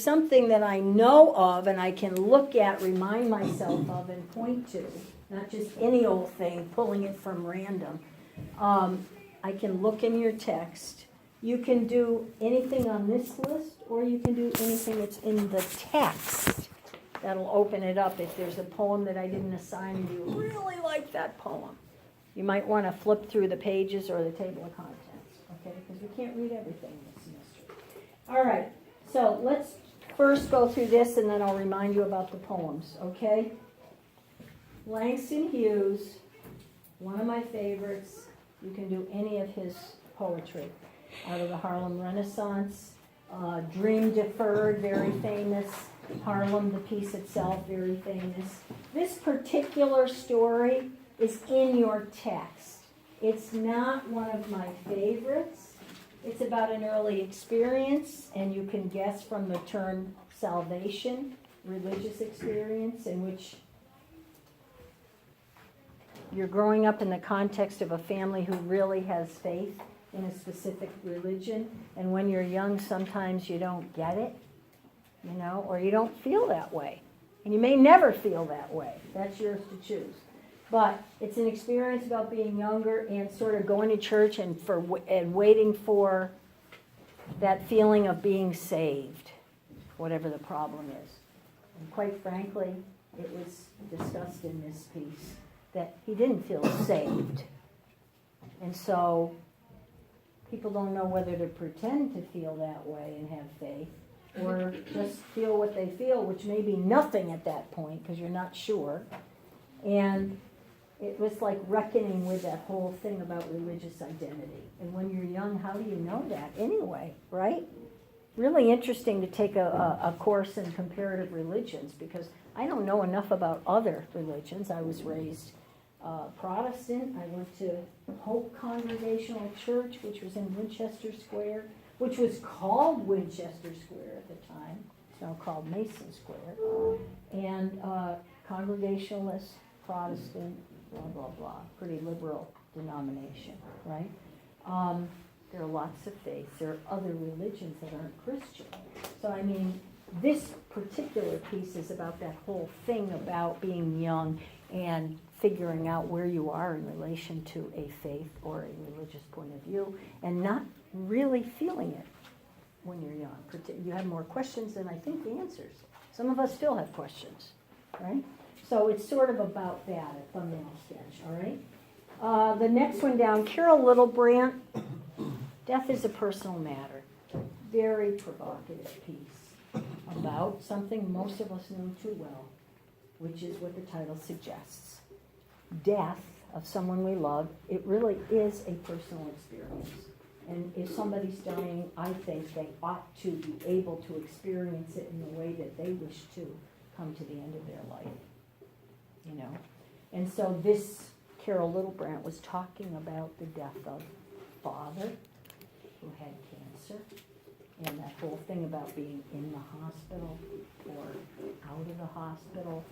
something that I know of and I can look at, remind myself of, and point to, not just any old thing, pulling it from random. I can look in your text. You can do anything on this list, or you can do anything that's in the text. That'll open it up. If there's a poem that I didn't assign and you really like that poem, you might want to flip through the pages or the table of contents, okay? Because we can't read everything this semester. All right, so let's first go through this and then I'll remind you about the poems, okay? Langston Hughes, one of my favorites. You can do any of his poetry. Out of the Harlem Renaissance, Dream Deferred, very famous. Harlem, the piece itself, very famous. This particular story is in your text. It's not one of my favorites. It's about an early experience, and you can guess from the term salvation, religious experience, in which you're growing up in the context of a family who really has faith in a specific religion, and when you're young, sometimes you don't get it, or you don't feel that way. And you may never feel that way. That's yours to choose. But it's an experience about being younger and sort of going to church and waiting for that feeling of being saved, whatever the problem is. And quite frankly, it was discussed in this piece that he didn't feel saved. And so people don't know whether to pretend to feel that way and have faith, or just feel what they feel, which may be nothing at that point because you're not sure. And it was like reckoning with that whole thing about religious identity. And when you're young, how do you know that anyway, right? Really interesting to take a course in comparative religions, because I don't know enough about other religions. I was raised Protestant. I went to Hope Congregational Church, which was in Winchester Square, which was called Winchester Square at the time. It's now called Mason Square. And Congregationalist, Protestant, blah, blah, blah. Pretty liberal denomination, right? There are lots of faiths. There are other religions that aren't Christian. So, I mean, this particular piece is about that whole thing about being young and figuring out where you are in relation to a faith or a religious point of view, and not really feeling it when you're young. You have more questions than I think the answers. Some of us still have questions, right? So it's sort of about that, a thumbnail sketch, all right? The next one down, Carol Littlebrandt, Death is a Personal Matter. Very provocative piece about something most of us know too well, which is what the title suggests. Death of someone we love, it really is a personal experience. And if somebody's dying, I think they ought to be able to experience it in the way that they wish to come to the end of their life, And so this Carol Littlebrandt was talking about the death of father who had cancer, and that whole thing about being in the hospital or out of the hospital,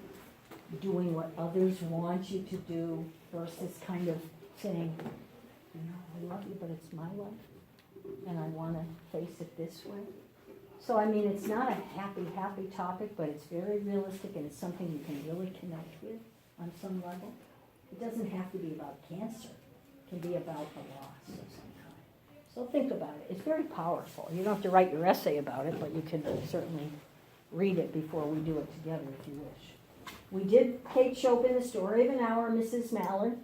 doing what others want you to do versus kind of saying, I love you, but it's my life, and I want to face it this way. So, I mean, it's not a happy topic, but it's very realistic, and it's something you can really connect with on some level. It doesn't have to be about cancer. It can be about a loss of some kind. So think about it. It's very powerful. You don't have to write your essay about it, but you can certainly read it before we do it together if you wish. We did Kate Chopin, The Story of an Hour, Mrs. Mallard,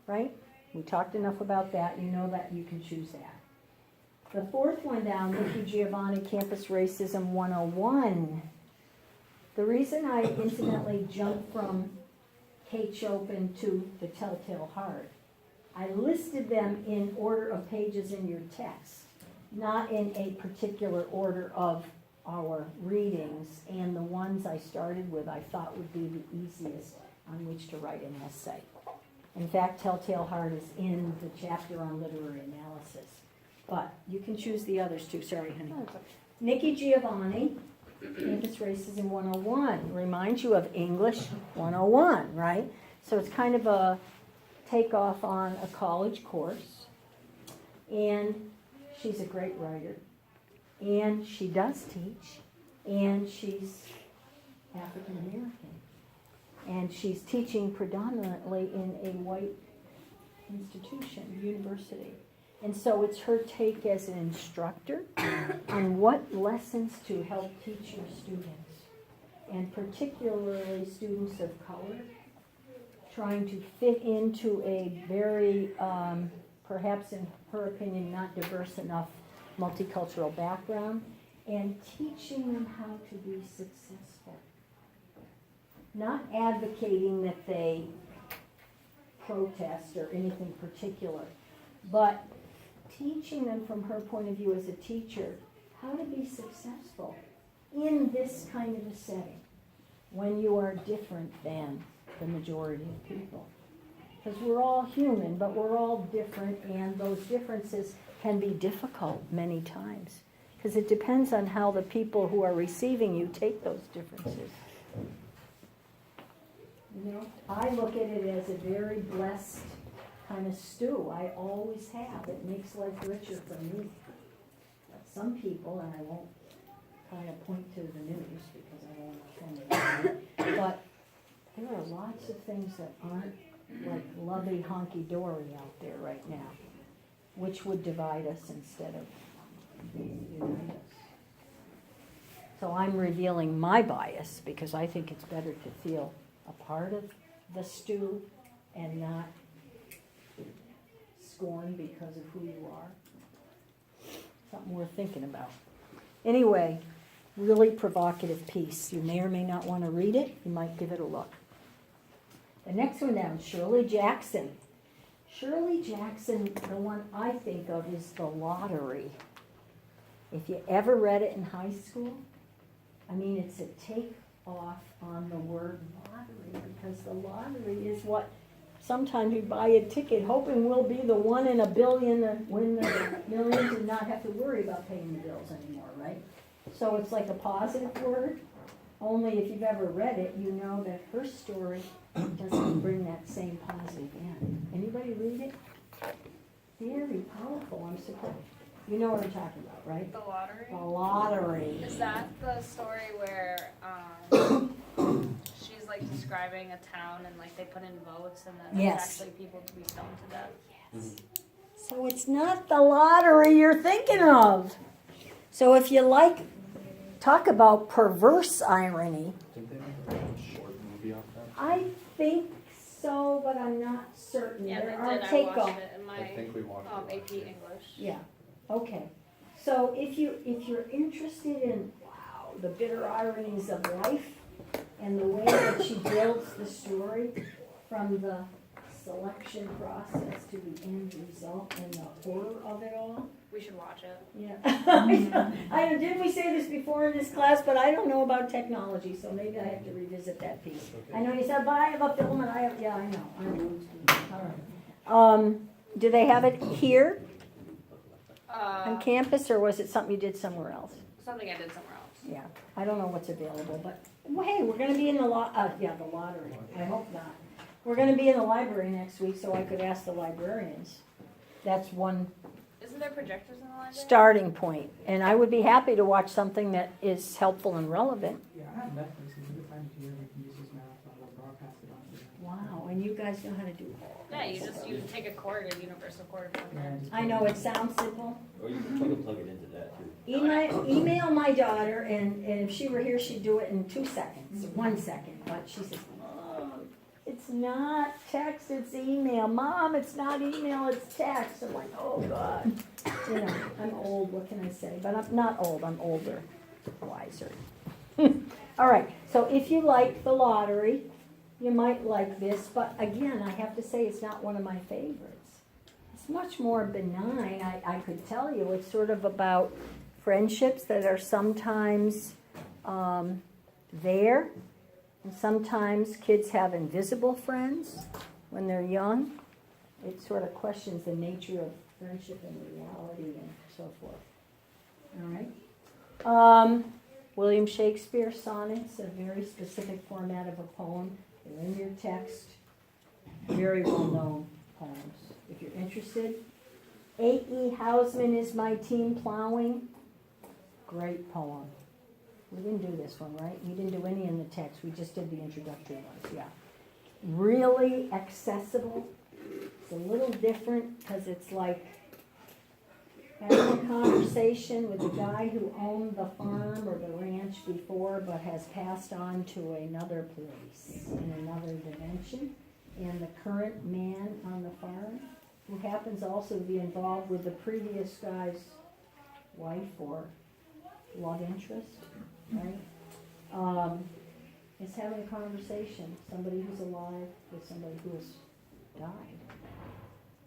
right? We talked enough about that. You know that you can choose that. The fourth one down, Nikki Giovanni, Campus Racism 101. The reason I incidentally jumped from Kate Chopin to The Telltale Heart, I listed them in order of pages in your text, not in a particular order of our readings, and the ones I started with I thought would be the easiest on which to write an essay. In fact, Telltale Heart is in the chapter on literary analysis. But you can choose the others too. Sorry, honey. Nikki Giovanni, Campus Racism 101, reminds you of English 101, right? So it's kind of a takeoff on a college course. And she's a great writer. And she does teach. and she's African American. And she's teaching predominantly in a white institution, university. And so it's her take as an instructor on what lessons to help teach your students, and particularly students of color, trying to fit into a very, perhaps in her opinion, not diverse enough multicultural background, and teaching them how to be successful. Not advocating that they protest or anything particular, but teaching them from her point of view as a teacher how to be successful in this kind of a setting when you are different than the majority of people. Because we're all human, but we're all different, and those differences can be difficult many times. Because it depends on how the people who are receiving you take those differences. You know, I look at it as a very blessed kind of stew. I always have. It makes life richer for me. But some people, and I won't kind of point to the news because I don't want to offend anybody, but there are lots of things that aren't like lovey honky-dory out there right now, which would divide us instead of unite us. So I'm revealing my bias because I think it's better to feel a part of the stew and not scorn because of who you are. Something worth thinking about. Anyway, really provocative piece. You may or may not want to read it. You might give it a look. The next one down, Shirley Jackson. Shirley Jackson, the one I think of is The Lottery. If you ever read it in high school, I mean, it's a take-off on the word lottery, because the lottery is what sometimes you buy a ticket hoping we'll be the 1 in a billion that win the millions and not have to worry about paying the bills anymore, right? So it's like a positive word, only if you've ever read it, you know that her story doesn't bring that same positive in. Anybody read it? Very powerful, I'm surprised. You know what I'm talking about, right? The lottery? The lottery. Is that the story where she's like describing a town and like they put in votes and then Yes. there's actually people to be stoned to death? Yes. So it's not the lottery you're thinking of. So if you like, talk about perverse irony. Didn't they make a short movie off that? I think so, but I'm not certain. Yeah, There they are did. I takeoff. watched it in my I think we watched it AP last year. English. Yeah. Okay. So if you're interested in the bitter ironies of life and the way that she builds the story from the selection process to the end result and the horror of it all. We should watch it. Yeah. Didn't we say this before in this class, but I don't know about technology, so maybe I have to revisit that piece. Okay. I know you said, but I have a film and I have, yeah, I know. All right. Do they have it here on campus, or was it something you did somewhere else? Something I did somewhere else. Yeah, I don't know what's available, but, well, hey, we're gonna be in the the lottery, I hope not. We're gonna be in the library next week, so I could ask the librarians. That's one Isn't there projectors in the library? starting point, and I would be happy to watch something that is helpful and relevant. Yeah, I have Netflix, and every time here we can use this marathon, we'll broadcast it on here. Wow, and you guys know how to do all Yeah, you that just stuff. take a cord, a universal cord. Plug it in. I know, it sounds simple. Or you can try to plug it into that too. Email my daughter, and if she were here, she'd do it in 2 seconds, 1 second, but she says, Mom, it's not text, it's email. Mom, it's not email, it's text. I'm like, oh God. You know, I'm old, what can I say? But I'm not old, I'm older, wiser. All right, so if you like the lottery, you might like this, but again, I have to say it's not one of my favorites. It's much more benign, I could tell you. It's sort of about friendships that are sometimes there, and sometimes kids have invisible friends when they're young. It sort of questions the nature of friendship and reality and so forth. All right. William Shakespeare sonnets, a very specific format of a poem. They're in your text. Very well-known poems. If you're interested, A.E. Housman Is My Team Plowing. Great poem. We didn't do this one, right? We didn't do any in the text, we just did the introductory ones, yeah. Really accessible. It's a little different, because it's like having a conversation with the guy who owned the farm or the ranch before, but has passed on to another place in another dimension, and the current man on the farm, who happens also to be involved with the previous guy's wife or love interest, right? Is having a conversation, somebody who's alive with somebody who has died.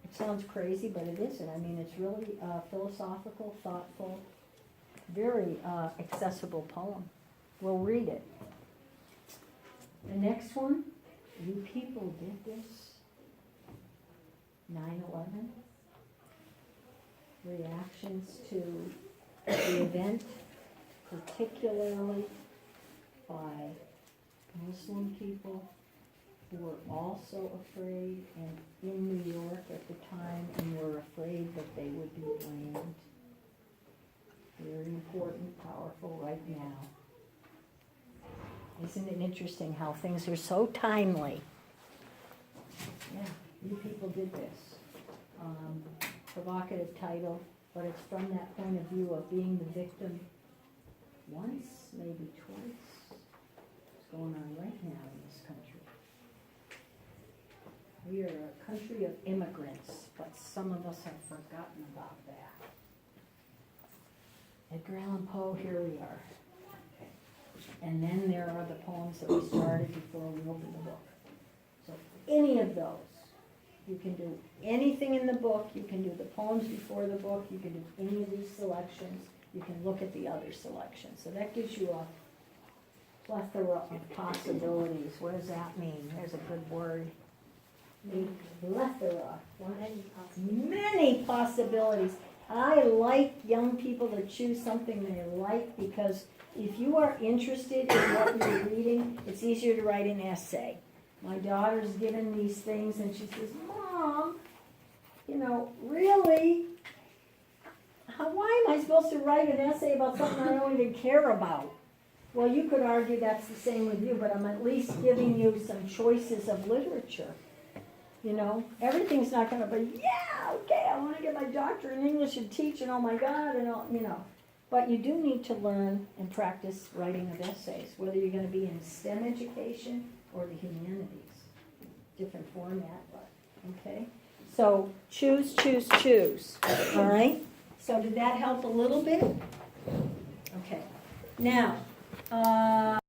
It sounds crazy, but it isn't. I mean, it's really philosophical, thoughtful, very accessible poem. We'll read it. The next one, you people did this. 9/11. Reactions to the event, particularly by Muslim people who were also afraid and in New York at the time and were afraid that they would be blamed. Very important, powerful right now. Isn't it interesting how things are so timely? Yeah, you people did this. Provocative title, but it's from that point of view of being the victim once, maybe twice. What's going on right now in this country? We are a country of immigrants, but some of us have forgotten about that. Edgar Allan Poe, here we are. And then there are the poems that we started before we opened the book. So any of those, you can do anything in the book, you can do the poems before the book, you can do any of these selections, you can look at the other selections. So that gives you a plethora of possibilities. What does that mean? There's a good word. A plethora. Many possibilities. I like young people to choose something they like, because if you are interested in what you're reading, it's easier to write an essay. My daughter's given these things and she says, Mom, really? Why am I supposed to write an essay about something I don't even care about? Well, you could argue that's the same with you, but I'm at least giving you some choices of literature. Everything's not going to be, yeah, okay, I want to get my doctorate in English and teach, and oh my God, and all, But you do need to learn and practice writing of essays, whether you're going to be in STEM education or the humanities. Different format, but, okay? So choose, choose, choose, all right? So did that help a little bit? Okay. Now,